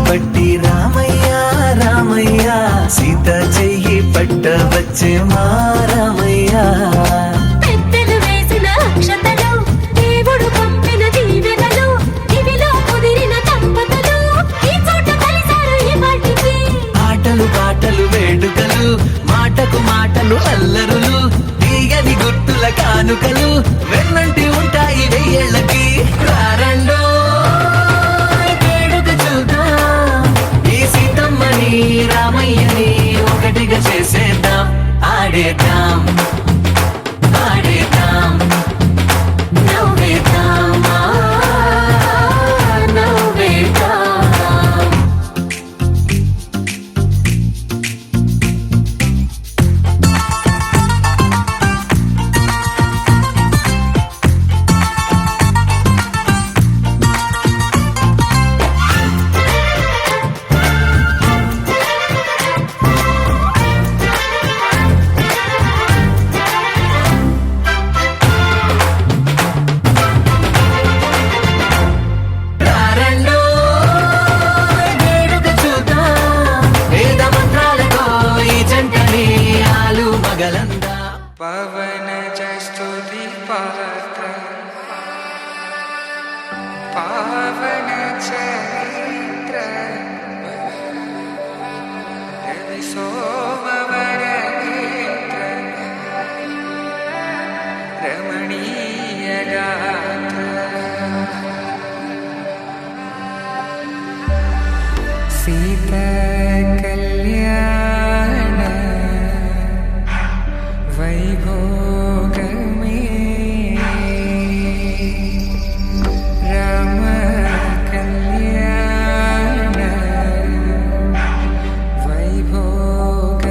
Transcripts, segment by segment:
పట్టి రామయ్య రామయ్య సీత చెయ్యి పట్ట వచ్చే మా రామయ్య పెద్దలు వేసిన అక్షతలు దేవుడు పంపిన దీవెనలు ఇవిలో కుదిరిన దంపతులు ఈ చోట కలిసారు ఈ పాటికి ఆటలు పాటలు వేడుకలు మాటకు మాటలు అల్లరులు తీయని గుర్తుల కానుకలు వెన్నంటి ఉంటాయి వెయ్యేళ్ళకి రారండో రామయ్యని ఒకటిగా చేసేద్దాం ఆడేద్దాం ఆడేద్దాం నవ్వేద్దాం నవ్వేద్దాం పవన జస్తుతి పాత్ర పావన చరిత్ర రవి సోమవర నేత్ర రమణీయ గాత్ర సీతా కళ్యాణ వైభోగ में राम कल्याण వైభోగ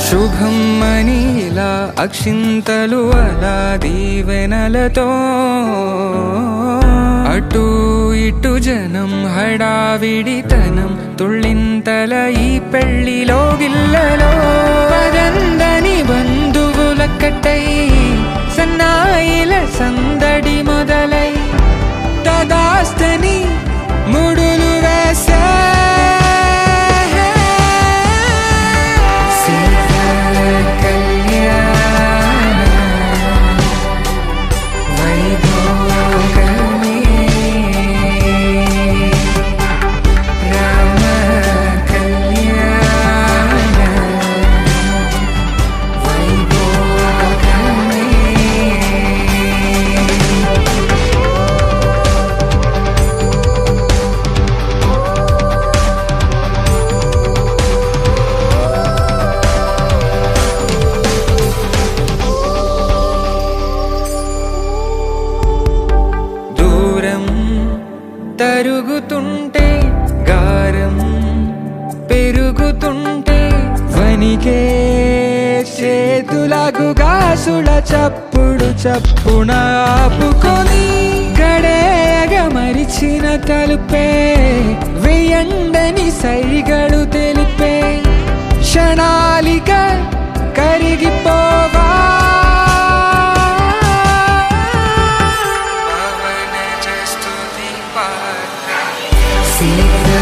శుభం మనీలా అక్షింతలు అలా దీవెనలతో అటు ఇటు జనం హడావిడితనం తుళ్ళింతల ఈ పెళ్లిలో గిల్లలో పదందని బంధువులక్కటై సన్నాయిల సందడి మొదలై తదాస్తని ముడులు వేసా సీత చేతులకు గాసుల చప్పుడు చప్పున ఆపుకొని గడేయగ మరిచిన తలుపే వెయ్యండని సైగడు తెలిపే క్షణాలిక కరిగిపోవా సీతా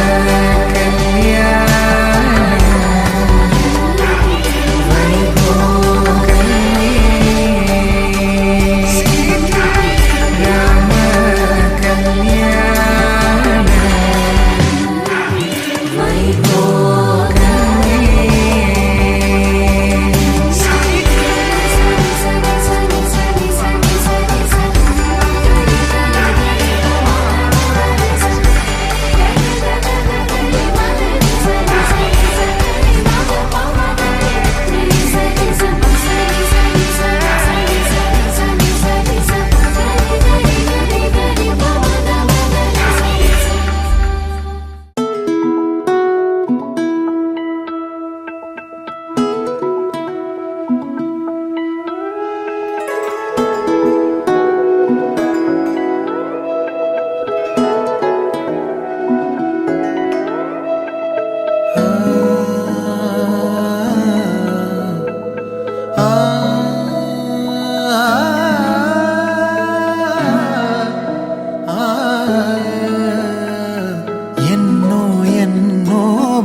కళ్యాణ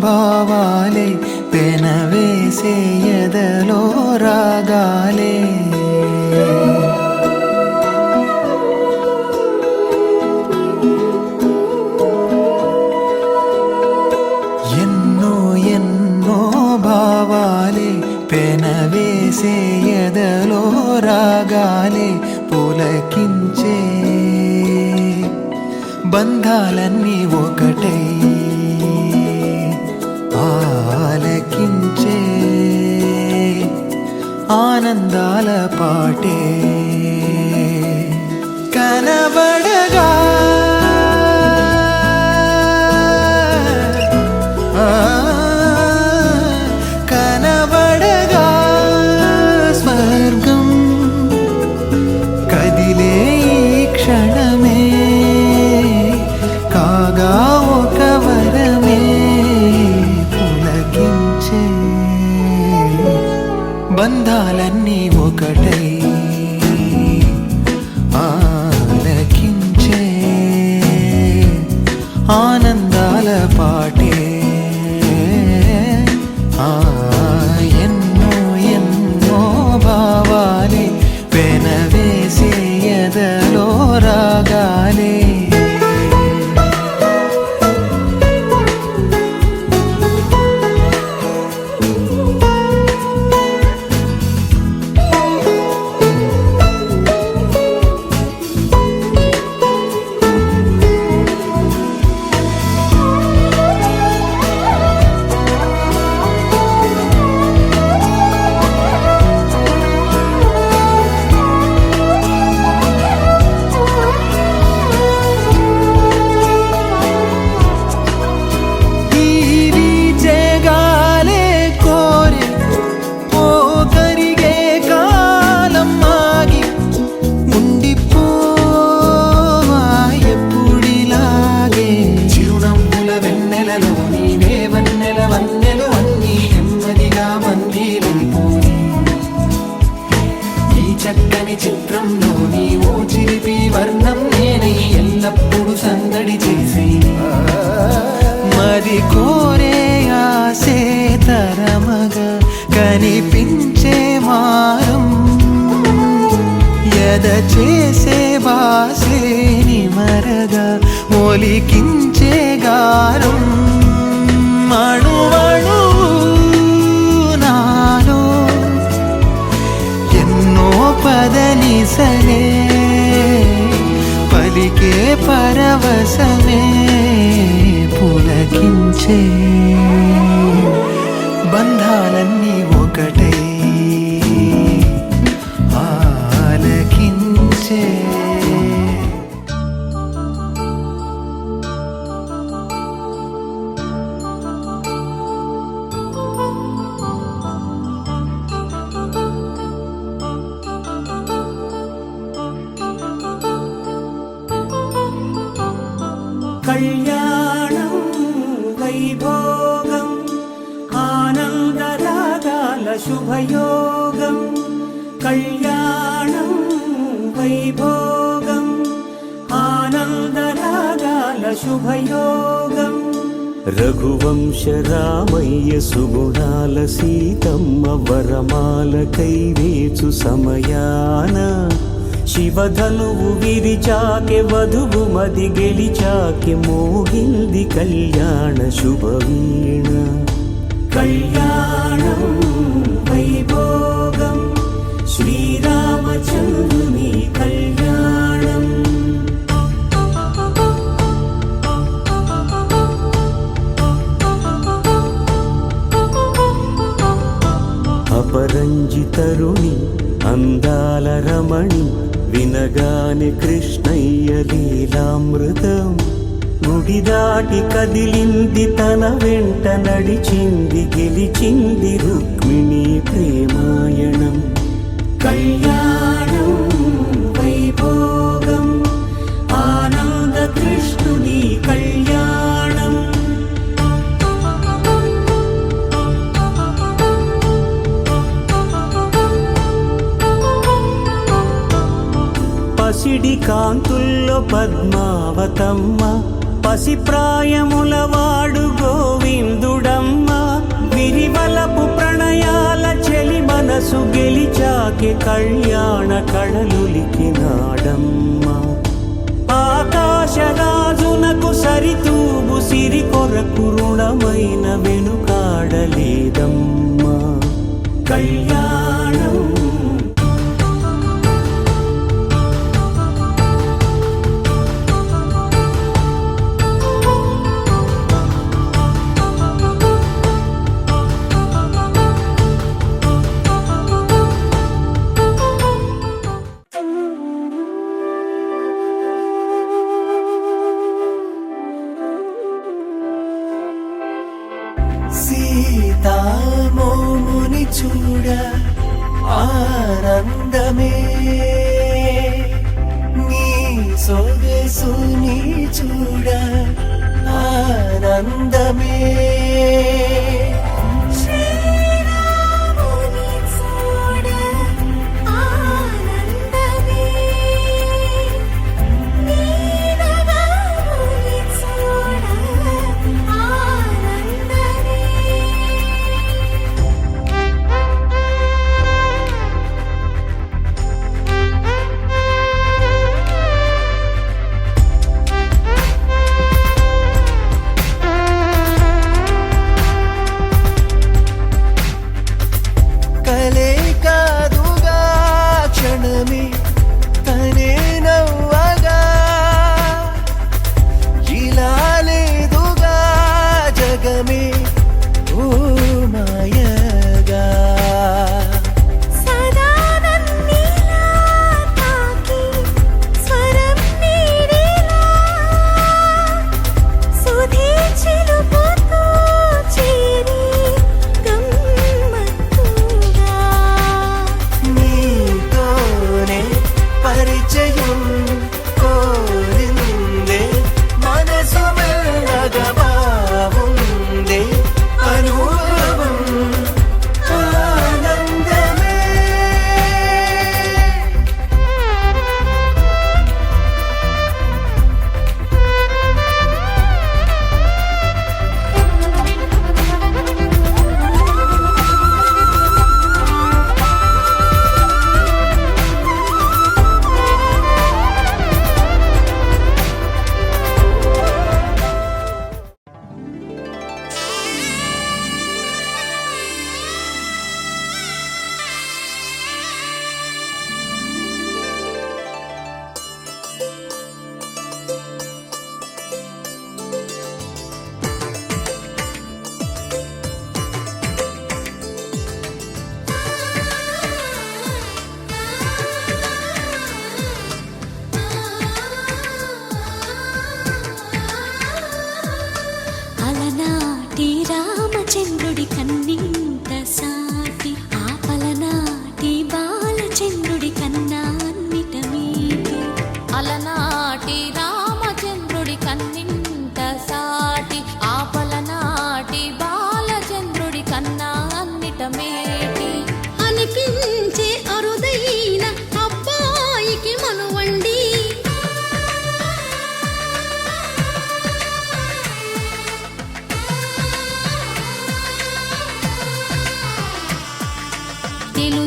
భావాలే పెనవేసే ఎదలో రాగాలే ఎన్నో ఎన్నో భావాలే పెనవేసే ఎదలో రాగాలే పులకించే బంధాలన్నీ ఒకటై ఆలకించే ఆనందాల పాటే కనబడగా కనబడగా స్వర్గం కదిలే ఈ క్షణమే కాగా ఒక వరమే పులకించే బంధాలన్నీ ఒకటై ఆలకించే ఆనందాల పాటే ఎన్నో ఎన్నో భావాలే పెనవేసే ఎదలో రాగాలే చక్కని చిత్రంలో నీవు చిలిపి వర్ణం నేనై ఎల్లప్పుడు సందడి చేసి మరి కోరే ఆసే తరమగా కనిపించే మారం ఎద చేసే వాసే నిమరగా ఒలికించే గారం అణువణు నాలో ఎన్నో పదనిసలే పలికే పరవశమే పులకించే బంధాలన్నీ ఒకటై ఆలకించే కళ్యాణం వైభోగం ఆనందరాగాల శుభయోగం కళ్యాణం వైభోగం ఆనందరాగాల శుభయోగం రఘువంశ రామయ్య సుగుణాల సీతమ్మ వరమాల కైవేచు సమయాన శివధనువు విరిచాకె వధువు మది గెలిచాకె మోగింది కళ్యాణ శుభవీణ కళ్యాణం వైభోగం శ్రీరామచంద్రుని కళ్యాణం అపరంజి తరుణి అందాల రమణి వినగానే కృష్ణయ్య లీలామృతం గుడి దాటి కదిలింది తన వెంట నడిచింది గెలిచింది రుక్మిణి ప్రేమాయణం కళ్యాణం వైభోగం ఆనంద కృష్ణుని కళ్యాణం పసిడి కాంతుల్లో పద్మావతమ్మ పసిప్రాయముల వాడు గోవిందుడమ్మ విరివలపు ప్రణయాల చెలి మనసు గెలిచాకె కళ్యాణ కళలులికినాడమ్మ ఆకాశరాజునకు సరితూబు సిరి కొరకు రుణమైన వెనుకాడలేదమ్మా కళ్యాణం సీతామోముని చూడ ఆనందమే నీ సొగసుని చూడ ఆనందమే శ్రీరాముని చూడ ఆనందమే నీనగాముని చూడ ఆనందమే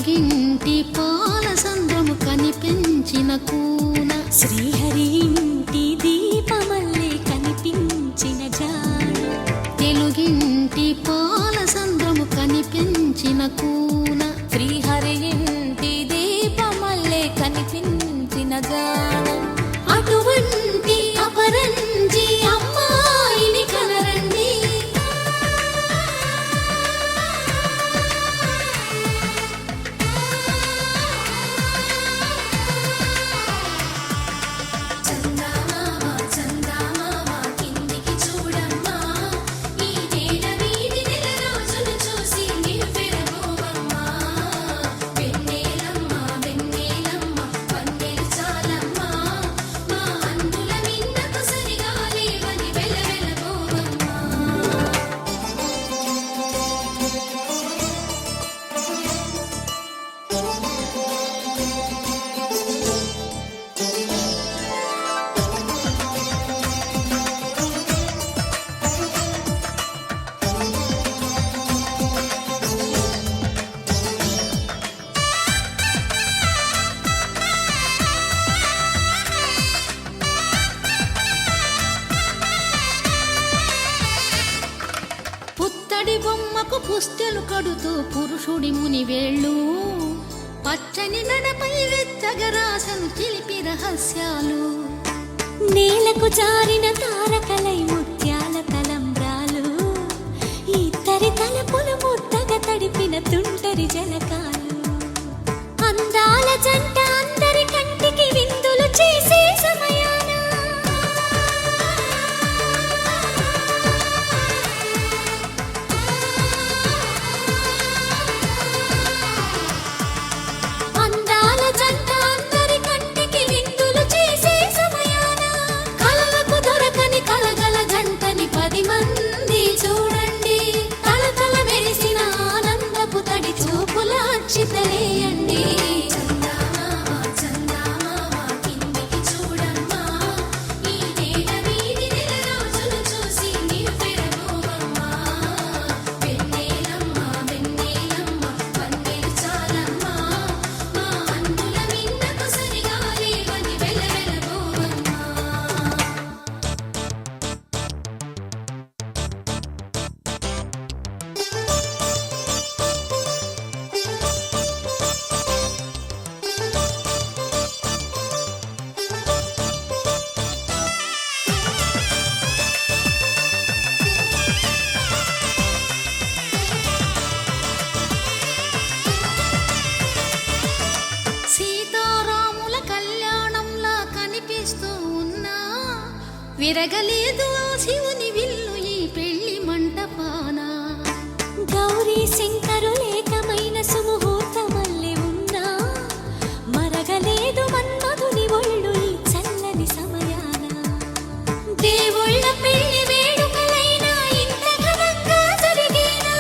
తెలుగింటి పాల సంద్రము కనిపించిన కూన శ్రీహరి ఇంటి దీపమల్లే కనిపించిన జాడ తెలుగింటి పాల సంద్రము కనిపించిన కూన శ్రీహరి ఇంటి దీపమల్లే కనిపించిన జాడ అటువంటి అపరంజి అమ్మాయిని కనరండి చందమామ చందమామ కిందికి చూడమ్మా ఈ నేల వీధి నెల రోజులు చూసి నివ్వెరబోవమ్మా వెన్నెలమ్మ వెన్నెలమ్మ వన్నెలు చాలమ్మా మా అందుల మిన్నకు సరిగా లేవని వెలవెలబోవమ్మా పుత్తడి బొమ్మకు పుస్తెలు కడుతూ పురుషుడి ముని వేళ్ళు పచ్చని నడపై వెచ్చగరాసను చిలిపి రహస్యాలు నేలకు జారిన తారకలై ముత్యాల తలంబ్రాలు ఇద్దరి తలపులు ముద్దగా తడిపిన తుంటరి జలకాలు అందాల జంట అందరి కంటికి విందులు చేసే సమయాన అందాల జంట అందరి కంటికి విందులు చేసే సమయాన కలలకు దొరకని కలగల జంటని 10 మంది చూడండి తలతల మెరిసిన ఆనందపు తడి చూపుల అచ్చితలేయండి చందమామ చందమామ కిందికి చూడమ్మా ఈ నేల వీధి నెల రోజులు చూసి నివ్వెరబోవమ్మా వెన్నెలమ్మ వెన్నెలమ్మ వన్నెలు చాలమ్మా మా అందుల మిన్నకు సరిగా లేవని వెలవెలబోవమ్మా సీతారాముల కళ్యాణంలా కనిపిస్తూ ఉన్నా విరగలేదు ఆ శివుని విల్లు ఈ పెళ్లి మంటపాన గౌరీ శంకరులేకమైన సుముహూర్తమల్లె ఉన్నా మరగలేదు మన్మధుని ఒళ్ళు ఈ చల్లని సమయాన దేవుళ్ళ పెళ్లి వేడుకలైనా ఇంత ఘనంగా జరిగేనా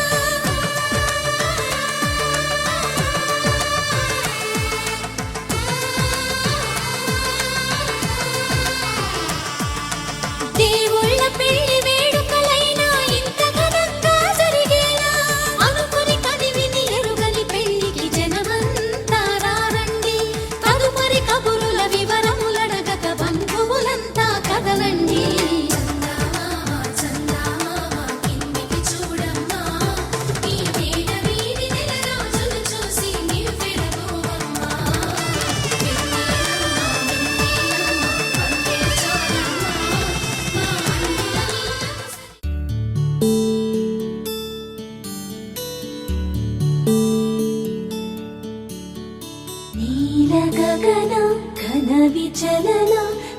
దేవుళ్ళ పెళ్లి వేడుకలైనా ఇంత ఘనంగా జరిగేనా అనుకుని కదివిని ఎరుగని పెళ్లికి జనమంతా రారండి తదుపరి కబురుల వివరములడగక బంధువులంతా కదలండి చందమామ చందమామ కిందికి చూడమ్మా ఈ నేల వీధి నెల రోజులు చూసి నివ్వెరబోవమ్మా వెన్నెలమ్మ వెన్నెలమ్మ వన్నెలు చాలమ్మా మా అందుల మిన్నకు నీల గగన ఘన విచలన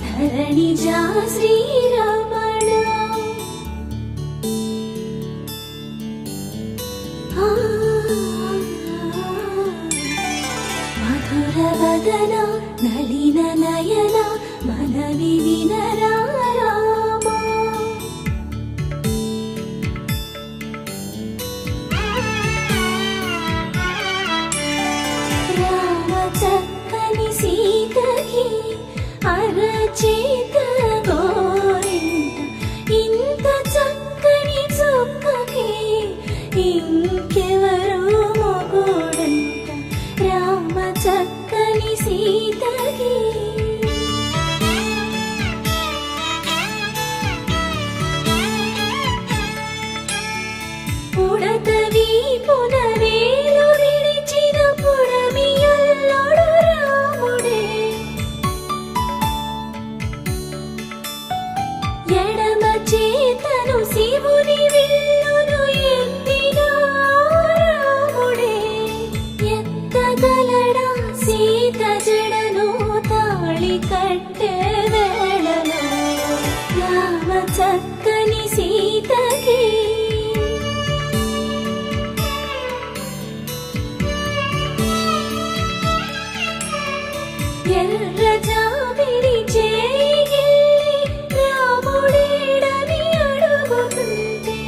ధరణి జా శ్రీరమణ మధుర వదన నలిన నయన మనవి వినరా రామా రామ చక్కని సీతకి అరచేత గోరింట ఇంత చక్కని చుక్కకి ఇంకెవరు మొగుడంట చక్కని సీతకి పుడత వీపున వేలు విడిచిన పుడమియల్లుడు రాముడే ఎడమ చేతను శివుని విల్లును ఎత్తిన రాముడే ఎత్తగలడా సీత జడను తాళి కట్టే వేళలో రామ చక్కని సీతకి ఎర్ర జాబిలి చేయి రాముడేడని అడుగుతుంటే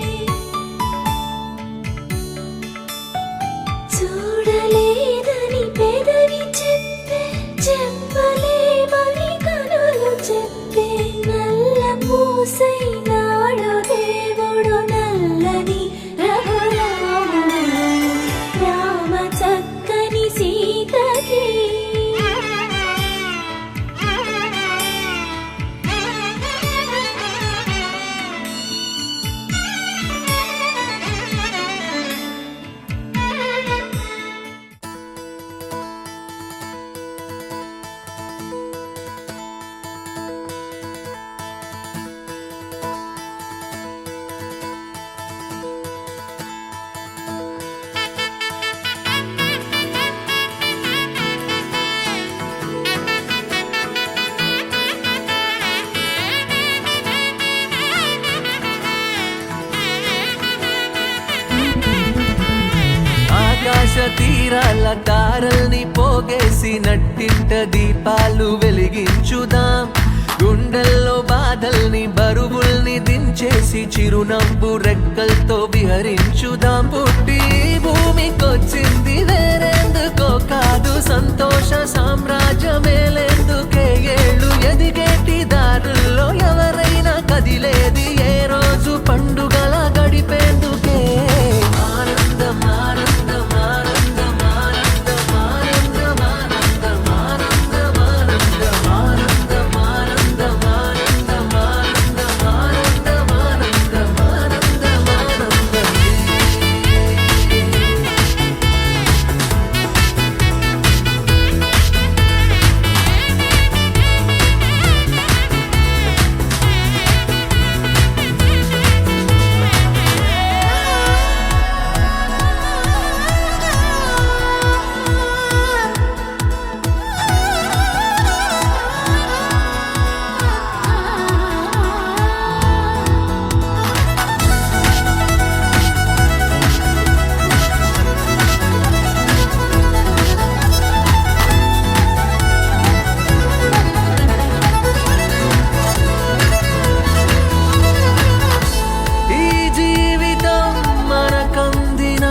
చూడలేదని పెదవి చెప్పే చెప్పలేమని కనులు చెప్పే నల్ల పూసైనాడు దేవుడు నల్లని రఘురాముడు రామ చక్కని సీతకి ఆకాశ తీరాల తారల్ని పోగేసి నట్టింట దీపాలు వెలిగించుదాం గుండెల్లో బాధల్ని బరువుల్ని దించేసి చిరునవ్వు రెక్కలతో విహరించుదాం పుట్టి భూమికొచ్చింది వేరేందుకో కాదు సంతోష సామ్రాజ్యమేలేందుకే ఏళ్ళు ఎదిగేటి దారుల్లో ఎవరైనా కదిలేది ఏ రోజు పండుగల గడిపేందుకే ఆనందం ఆనందం ఆనందం ఆనందం ఆనందం ఆనందం ఆనందం ఆనందం ఆనందం ఆనందం ఆనందం ఆనందం ఆనందం ఆనందం ఆనందం ఈ జీవితం మనకందిన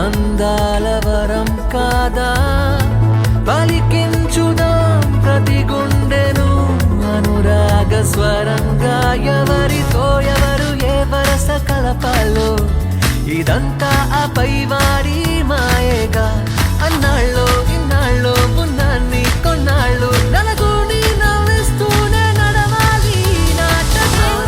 అందాల వరం కాదా పలికించుదాం ప్రతి గుండెను అనురాగ స్వరంగా ఎవరితో ఎవరు ఏ వరస కలపాలో ఇదంతా ఆ పైవాడి మాయేగా అన్నాళ్ళో ఇన్నాళ్ళో పున్నాన్ని కొన్నాళ్ళు నలుగుని నవ్విస్తూనే నడవాలి నాటకం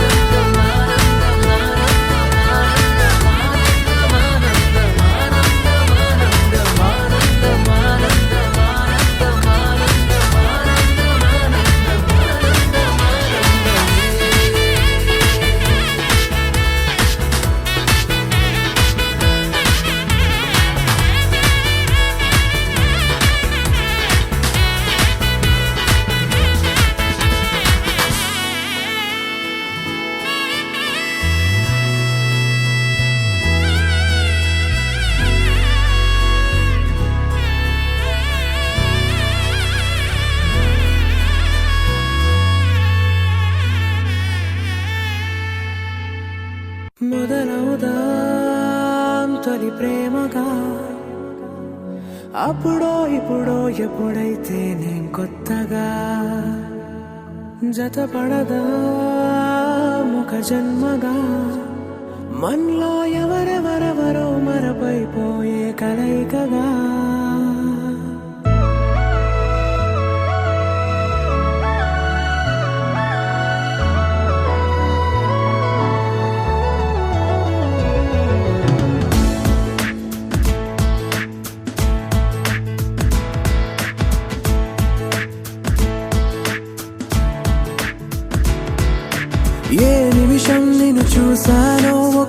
మొదలవుదాం తొలి ప్రేమగా అప్పుడో ఇప్పుడో ఎప్పుడైతే నేను కొత్తగా జతపడదా ముఖ జన్మగా మనలో ఎవరెవరెవరో మరపైపోయే కలయికగా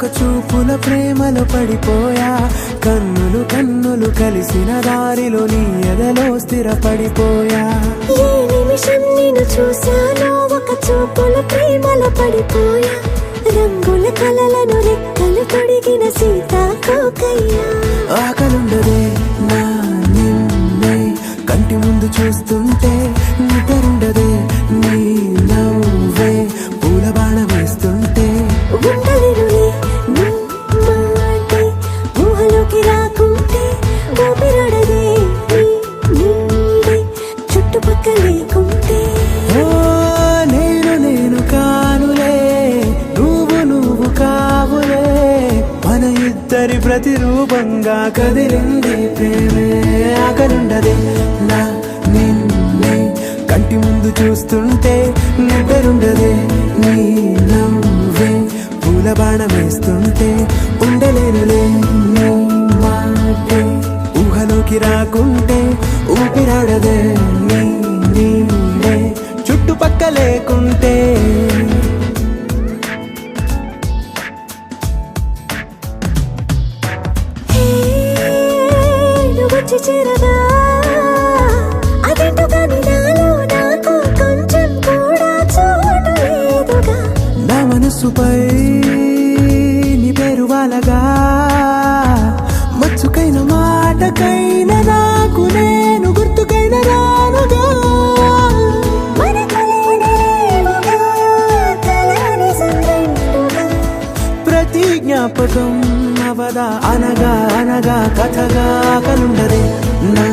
చూపుల ప్రేమలో పడిపోయా కన్నులు కన్నులు కలిసిన దారిలో నీ ఎదలో స్థిరపడిపోయా ఏ నిమిషం నేను చూశానో ఒక చూపుల ప్రేమలో పడిపోయా రంగుల కలలను రెక్కలు తొడిగిన సీతాకోకయ్యా ఆకలుండదే నా నిన్నే కంటి ముందు చూస్తుంటే నిద్రుండదే నీ నవ్వే పూల బాణ వేస్తుంటే ఉండలేనులే నీ మాటే ఊహలోకి రాకుంటే ఊపిరాడదే నీ నీడే చుట్టుపక్కల లేకుంటే ఓ నేను కానులే నువ్వు కావులే మన ఇద్దరి ప్రతిరూపంగా కదిలింది ప్రేమే ఆకలుండదే నా నిన్నే కంటి ముందు చూస్తుంటే నిద్రుండదే నీ నవ్వే పూల బాణ వేస్తుంటే ఉండలేనులే నీ మాటే ఊహలోకి రాకుంటే ఊపిరాడదే నీ నీడే చుట్టుపక్క లేకుంటే వచ్చి చేరగా అదేంటో కానీ నాలో నాకు కొంచెం కూడా చోటు లేదుగా నా మనసుపై నీ పేరు వాలగా మచ్చుకైన మాటకైన నాకు నేను గుర్తుకైన రానుగా మన కలయినరేమోగా, కలని సంగంటుగా. ప్రతి జ్ఞాపకం అవదా అనగా అనగా కథగా కలుండదే నా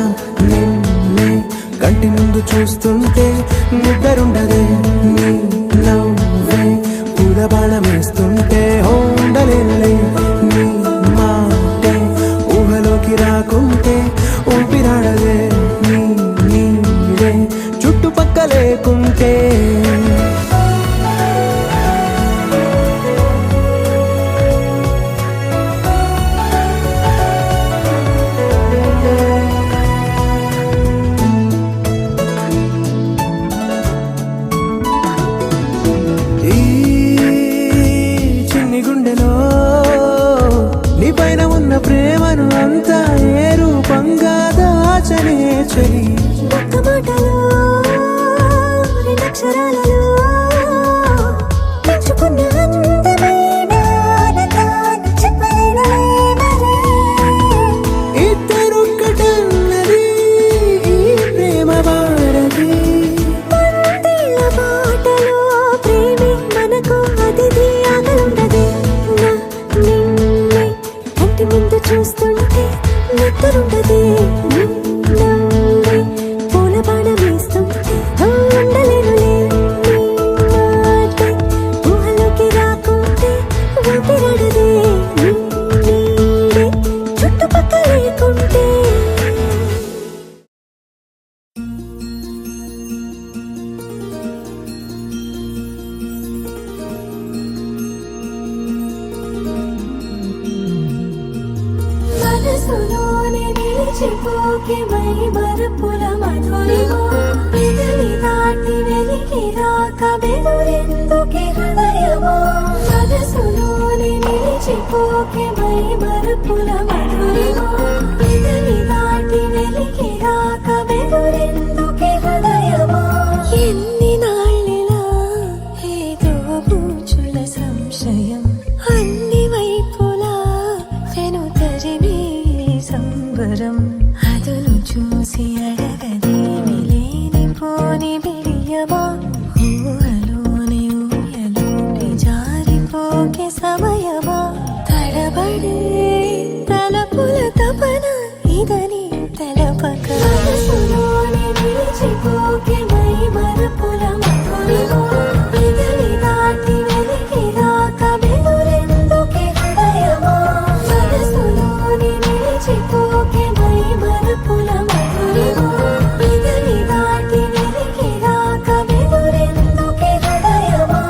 నిన్నే కంటి ముందు చూస్తుంటే నిద్రుండదే నీ నవ్వే పూల బాణం వేస్తుంటే ఉండలేనులే నీ మాటే ఊహలోకి రాకుంటే ఊపిరాడదే నీ నీడే చుట్టుపక్క లేకుంటే ప్రేమను అంతా ఏ రూపంగా దాచనే చలి ఒక్క మాటలో రెండక్షరాలలో పెంచుకున్న అందమైన ఆనందాన్ని చెప్పలేనులే మరి. ఇద్దరొక్కటన్నది ఈ ప్రేమ వారది వందేళ్ల బాటలో ప్రేమే మనకు అతిథి ఆగలుండదే నా నిన్నే కంటి ముందు చూస్తుంటే నిద్రుండదే నవ్వే పూల బాణ వేస్తుంటే ఉండలేనులే నీ మాటే ఊహలోకి రాకుంటే ఊపిరాడదే నీ నీడే చుట్టుపక్కల లేకుంటే మనసులోనే నిలిచిపోకే మై మరుపుల మధురిమో పెదవి దాటి వెలికి రాక బెదురెందుకే హృదయమో మనసులోనే నిలిచిపోకే మై మరుపుల మధురిమో పెదవి దాటి వెలికి రాక బెదురెందుకే హృదయమో ఎన్ని నాళ్ళిలా ఏదో బూచుల సంశయం అన్ని వైపులా వెను తరిమే సంబరం అదును చూసి అడగదేమి లేనిపోని బిడియమా ఊహలోని ఊయలోని జారిపోకే సమయమా తడబడే తలపుల తపన ఇదని తెలపక మనసులోని నిలిచిపోకే మై మరుపుల మధురిమో పెదవి దాటి వెలికి రాక బెదురెందుకే హృదయమో మనసులోని నిలిచిపోకే మై మరుపుల మధురిమో పెదవి దాటి వెలికి రాక బెదురెందుకే హృదయమో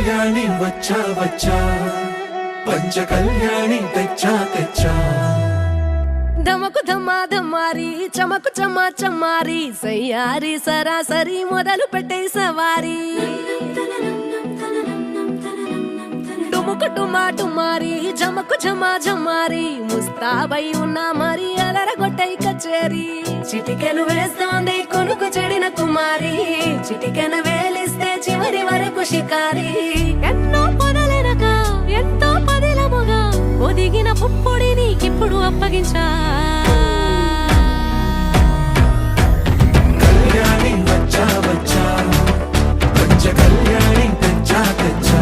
కళ్యాణి వచ్చా వచ్చా పంచ కళ్యాణి తెచ్చా తెచ్చా ధమకు ధమ్మా ధమ్మారి చమకు చమ్మా చమ్మారి సయ్యారి సరాసరి మొదలు పెట్టే సవారి డుముకు డుమా డుమారి జమకు జమా జమ్మారి ముస్తాబై ఉన్నా మరి అలరగొట్టై కచేరి చిటికెను వేస్తోంది కొనుకు చెడిన కుమారి చిటికెను వేలిస్తే చివరి వరకు షికారి ఎన్నో పొదలెనక ఎంతో పదిలముగా ఒదిగిన పుప్పొడి నీకిప్పుడు అప్పగించా కళ్యాణి వచ్చా వచ్చా పంచ కళ్యాణి తెచ్చా తెచ్చా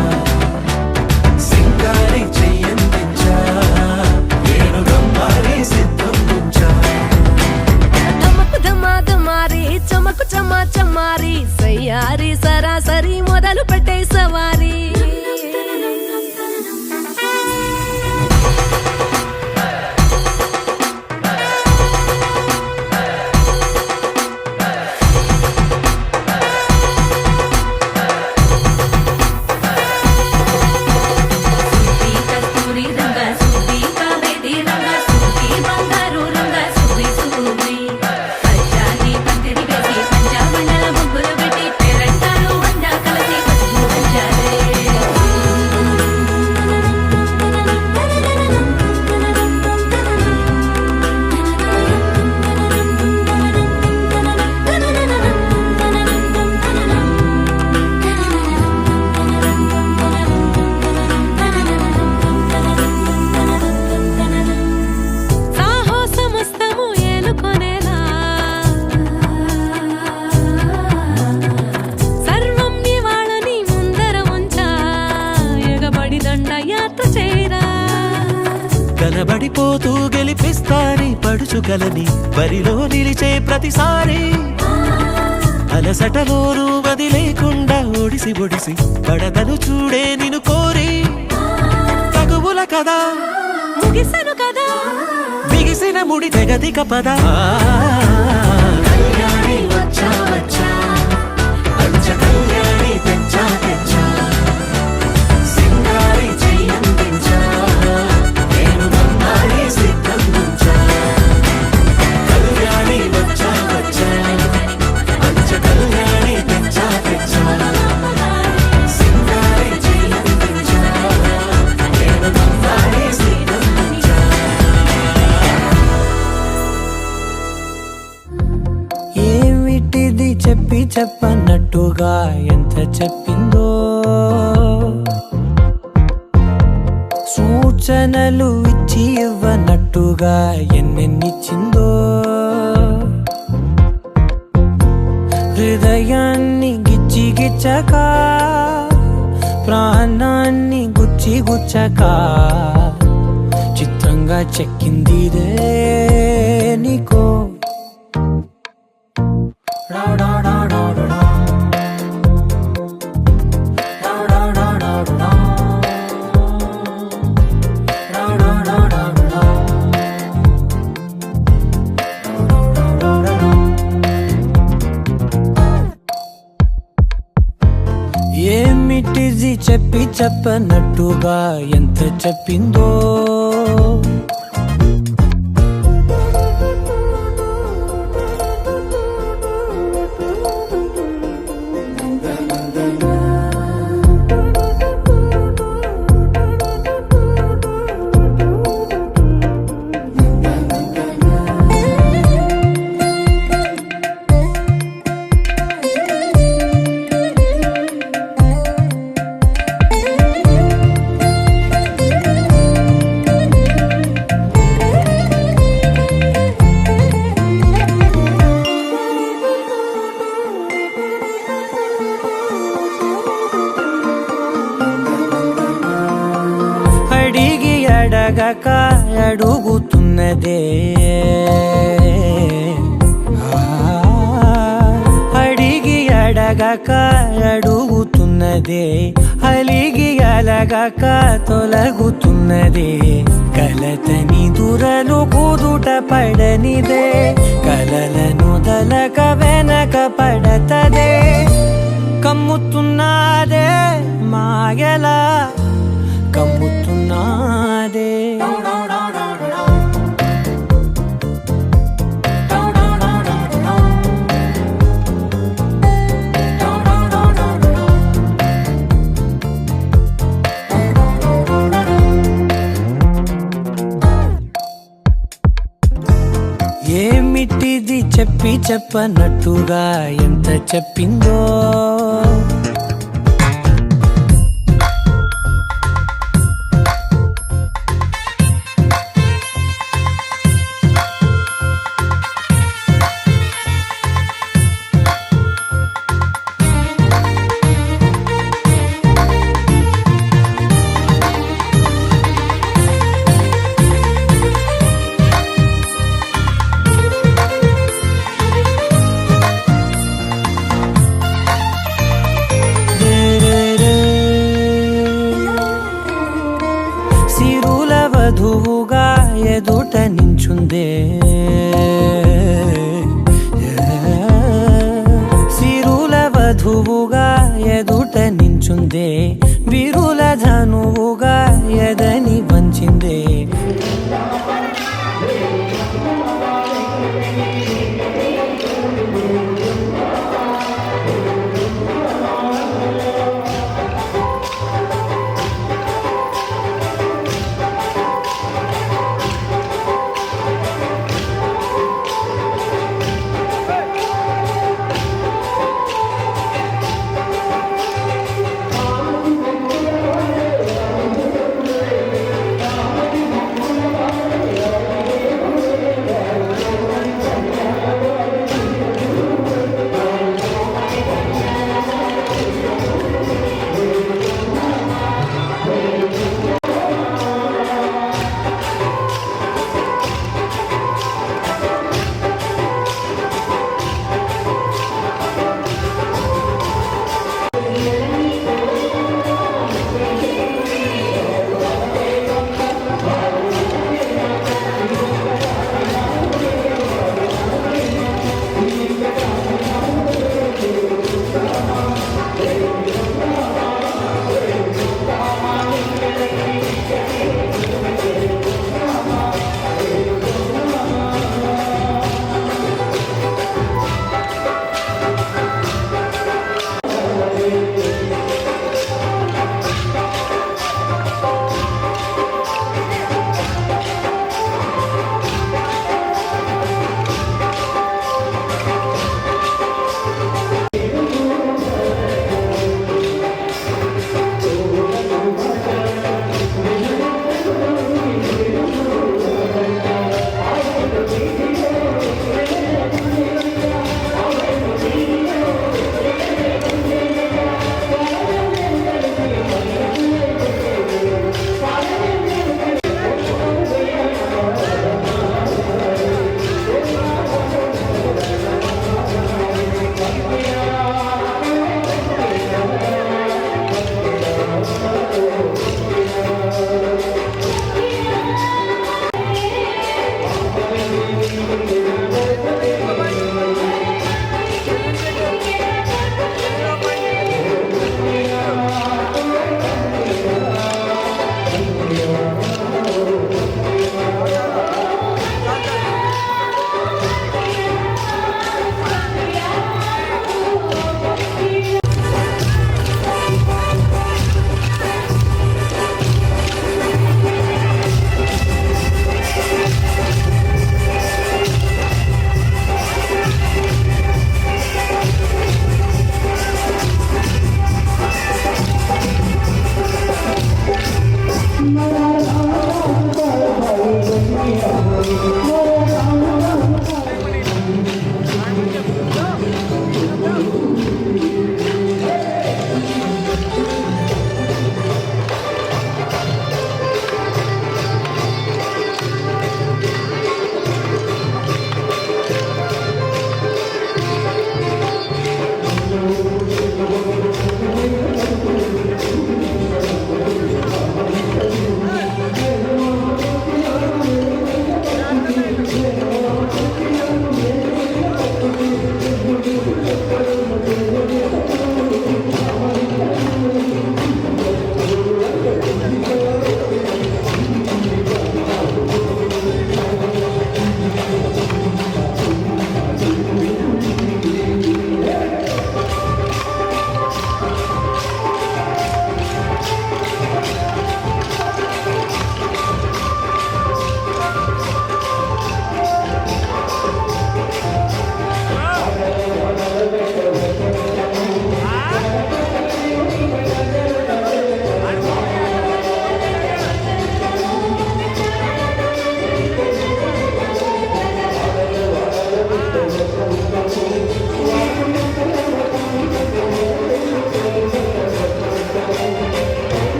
సింగారి చెయ్యందించా ఏనుగమ్మారి సిద్ధం ఉంచా ధమకు ధమ్మా ధమ్మారి చమకు చమ్మా చమ్మారి సయ్యారి సరాసరి మొదలు పెట్టే సవారి కనబడిపోతూ గెలిపిస్తాని పడుచుగలని బరిలో నిలిచే ప్రతిసారి అలసటలోనూ వదిలేకుండా ఒడిసి ఒడిసి పడదను చూడే నిన్ను కోరి తగువుల కదా ముగిసను కదా బిగిసిన ముడి తెగదిక పద కళ్యాణి వచ్చా వచ్చా పంచ కళ్యాణి తెచ్చా తెచ్చా సింగారి చెయ్యందించా ఏనుగమ్మారి సిద్ధం ఉంచా కళ్యాణి వచ్చా వచ్చా పంచ కళ్యాణి తెచ్చా తెచ్చా సింగారి చెయ్యందించా ఏనుగమ్మారి సిద్ధం ఉంచా ఏమిటిది చెప్పి చెప్పన్నట్టుగా ఎంత చెప్పిందో సూచనలు ఇచ్చి ఇవ్వనట్టుగా ఎన్నెన్నిచ్చిందో హృదయాన్ని గిచ్చి గిచ్చక ప్రాణాన్ని గుచ్చి గుచ్చక చిత్రంగా చెక్కిందిదే నీకో ఏమిటిది చెప్పి చెప్పనట్టుగా ఎంత చెప్పిందో అడిగి అడగక అడుగుతున్నదే అడిగి అడగక అడుగుతున్నదే అలిగి అలగక తొలగుతున్నదే కలతని దురలు కుదుట పడనిదే కలలను దలక వెనక పడతదే కమ్ముతున్నదే మాయ మాయలా కమ్ముతున్నాదే ఏమిటిది చెప్పి చెప్పనట్టుగా ఎంత చెప్పిందో సిరుల వధువుగా ఎదుట నించుందే సిరుల వధువుగా ఎదుట నించుందే విరుల ధనువుగా ఎదని వంచిందే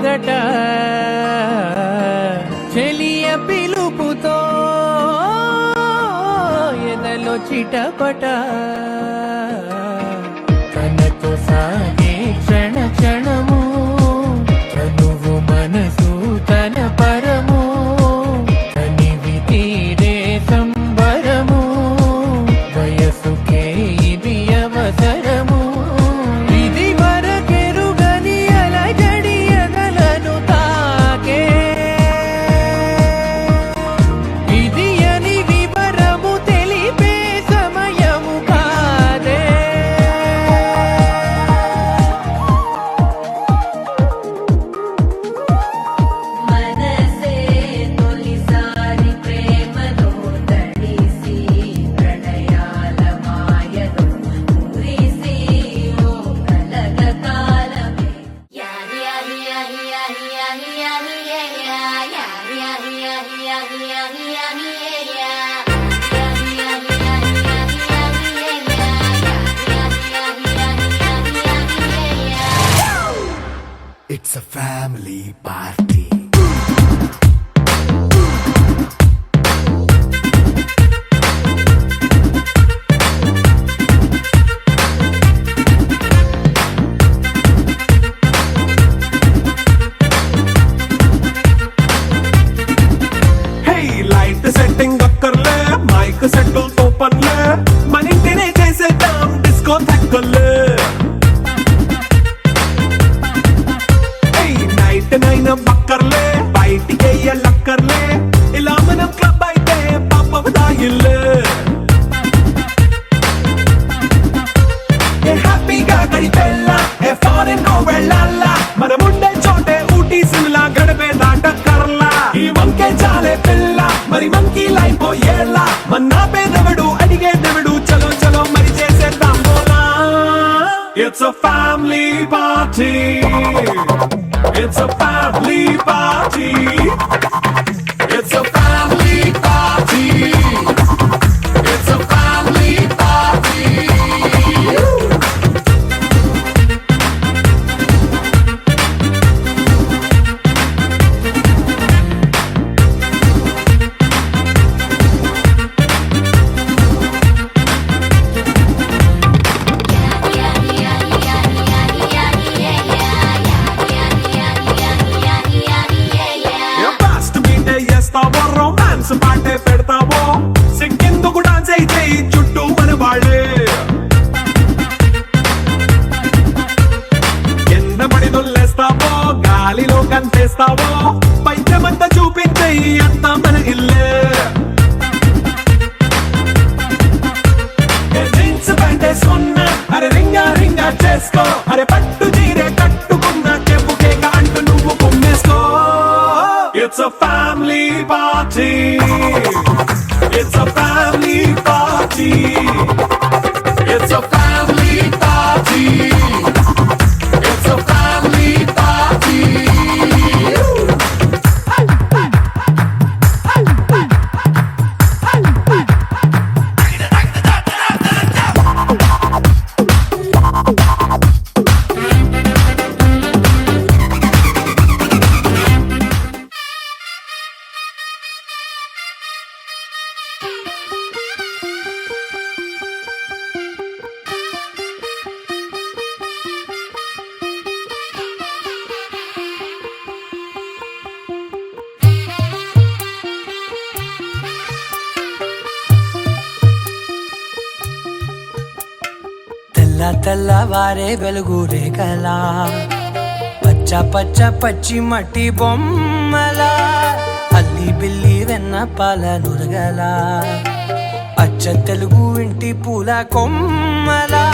ఎదట చెలియ పిలుపుతో ఎదలో చిటపట తనతో సాగే క్షణ క్షణము తనువు మనసు తన పరము తనివి తీరే సంబరము వయసుకే ఇది అవసరము ఇది వరకెరుగని అలజడి ఎదలను తాకే ఇది అని వివరము తెలిపే సమయము కాదే మనసే తొలిసారి ప్రేమలో తడిసి ప్రణయాల మాయలో మురిసి ఓ కలగకాలమే యారి యారి యారి యారి యారి యారి యారి యారి యారి యారి యారి యారి It's a family party. Hey, light setting అక్కర్లే మైక్ సెట్లు తో పనులే మన ఇంటినే చేసేద్దాం డిస్కో థక్కర్లే నైట్ నైన్ బక్కర్లే బయటికి వెయ్యలక్కర్లే ఇలా మనం క్లబ్ అయితే పాప దాయిల్లే హ్యాపీగా గడిపెల్లా ఏ ఫారెన్ కో వెళ్ళాలా మనం ఉండే చోటే ఊటీ సిమ్లా గడిపే దాటక్కర్లా ఈ వంకే చాలే పిల్ల మరి మంకీ లైఫ్ ఏళ్ళ మన్నా పేదవడు అడిగే దేవుడు చలో చలో మరి చేసేద్దాం బోలా it's a family party It's a family party. It's a family party. It's a family party. Fast బీటే చేస్తావో రొమాన్స్ పాటే పెడతావో సిక్కిందుకు డాన్స్ అయితే చుట్టూ మన వాళ్ళే కింద పడి దొల్లేస్తావో గాలిలో కంచేస్తావో పైద్యమంతా చూపించే అంతా మన ఇల్లే జీన్స్ ప్యాంటేసుకున్నా అరే రింగా రింగా చేసుకో అరే పట్టు చీరే కట్టుకున్న చెప్పు కేక అంటూ నువ్వు కుమ్మేసుకో It's a family party. It's a family party. It's a family party. It's a family party. తెల్లవారే వెలుగు రేఖలా పచ్చ పచ్చ పచ్చి మట్టి బొమ్మలా అల్లి బిల్లి వెన్న పాల నురగలా అచ్చ తెలుగు ఇంటి పూల కొమ్మలా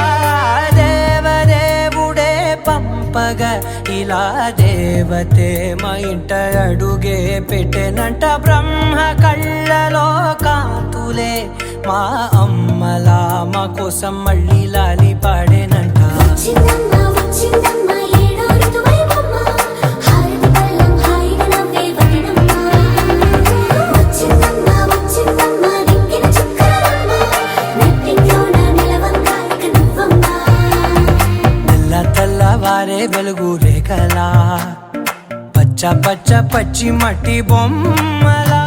దేవదేవుడే పంపగా ఇలా దేవతే మా ఇంట అడుగే పెట్టెనంట బ్రహ్మ కళ్ళలో కాంతులే మా అమ్మలా మా కోసం మళ్ళీ లాలి పాడేనంట వచ్చిందమ్మ వచ్చిందమ్మ ఏడో ఋతువైవమ్మ హారతి పళ్ళం హాయిగా నవ్వే వదినమ్మ వచ్చిందమ్మ వచ్చిందమ్మ దిక్కిన చుక్కలమ్మ నెట్టింట్లోన నిలవంగా ఇక నువ్వమ్మ తెల్లవారే వెలుగు రేఖలా పచ్చ పచ్చ పచ్చి మట్టి బొమ్మలా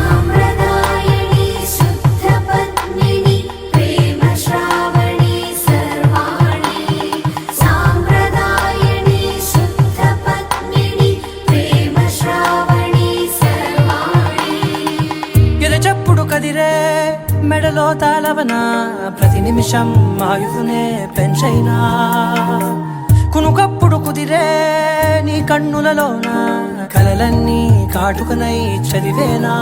సాంప్రదాయని శుద్ధ పద్మిని ప్రేమ శ్రావణి సర్వాణి సాంప్రదాయని శుద్ధ పద్మిని ప్రేమ శ్రావణి సర్వాణి ఎదచప్పుడు కదిరే మెడలో తాళవన ప్రతి నిమిషం ఆయువునే పెంచైనా కునుకప్పుడు కుదిరే నీ కన్నులలోన కలలన్నీ కాటుకనై చదివేనా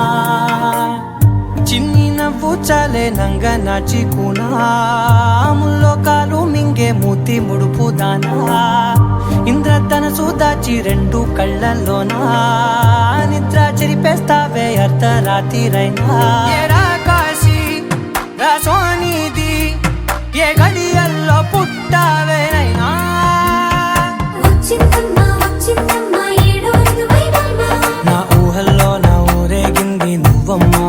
చిన్ని నవ్వు చాలే నంగ నాచి కూనాముల్లో కాలు మింగే మూతి ముడుపు దానా ఇంద్రధనసు దాచి రెండు కళ్ళల్లోనా నిద్ర చెరిపేస్తావే అర్ధరాత్రిరైనా ఏరా కాశీ రా సోనిది ఏ గడియల్లో పుట్టావేనైనా వచ్చిందమ్మా ఏడో ఋతువైవమ్మ నా ఊహల్లో నా ఊరేగింది నువ్వమ్మా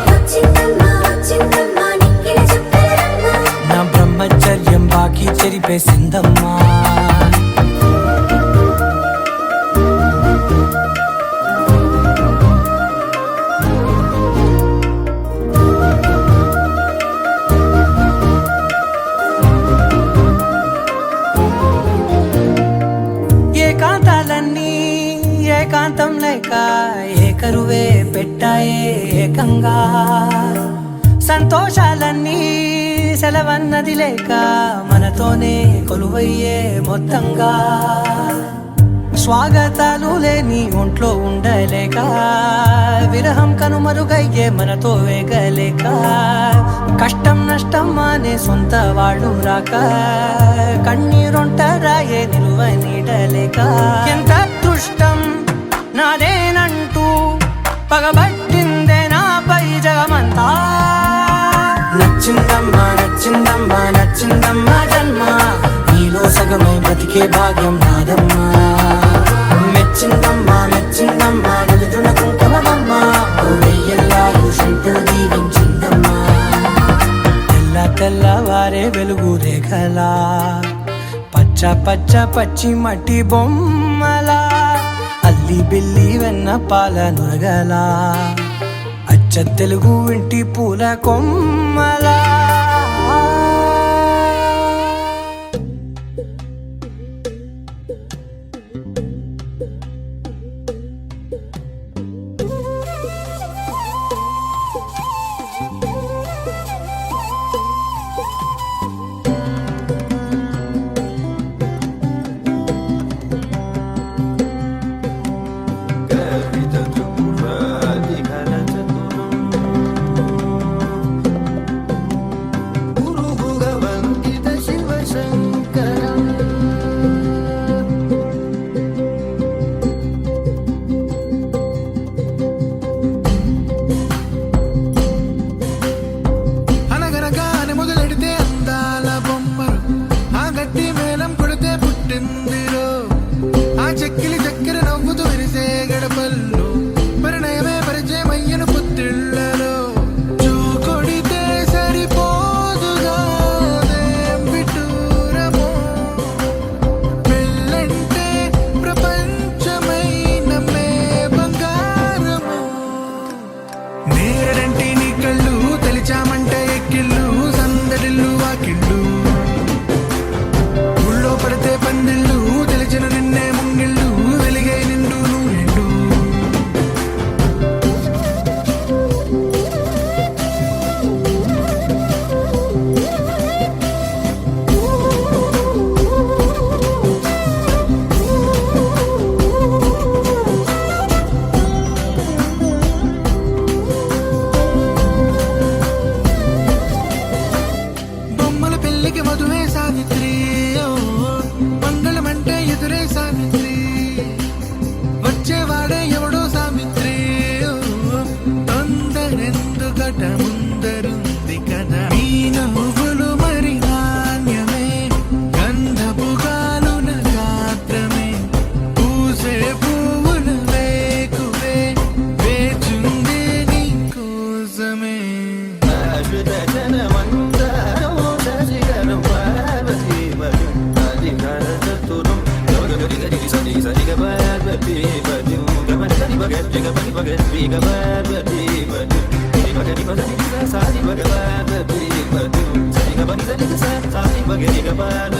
వచ్చిందమ్మా నిక్కిన చుక్కలమ్మ నా బ్రహ్మచర్యం బాకీ చెరిపేసిందమ్మా ఏకాంతాలన్నీ ఏకాంతం లేక ఏకరువే పెట్టాయే ఏకంగా సంతోషాలన్నీ సెలవన్నది లేక మనతోనే కొలువయ్యే మొత్తంగా స్వాగతాలు లేని ఒంట్లో ఉండలేక విరహం కనుమరుగయ్యే మనతో వేగలేక కష్టం నష్టం అనే సొంత వాళ్ళు రాక కన్నీరొంటరాయే నిలువ నీడలేక ఎంత అదృష్టం నాదేనంటూ పగబట్టిందే నాపై జగమంతా నచ్చిందమ్మా నచ్చిందమ్మా నచ్చిందమ్మా జన్మ నీలో సగమై బ్రతికే భాగ్యం నాదమ్మా మెచ్చిందమ్మా మెచ్చిందమ్మా నలుదున కుంకుమమ్మా వెయ్యల్లాలు శంకరు దీవించిందమ్మా తెల్ల తెల్లవారే వెలుగు రేఖలా పచ్చ పచ్చ పచ్చి మట్టి బొమ్మలా అల్లి బిల్లి వెన్న పాల నురగలా అచ్చ తెలుగు ఇంటి పూల కొమ్మలా Bye.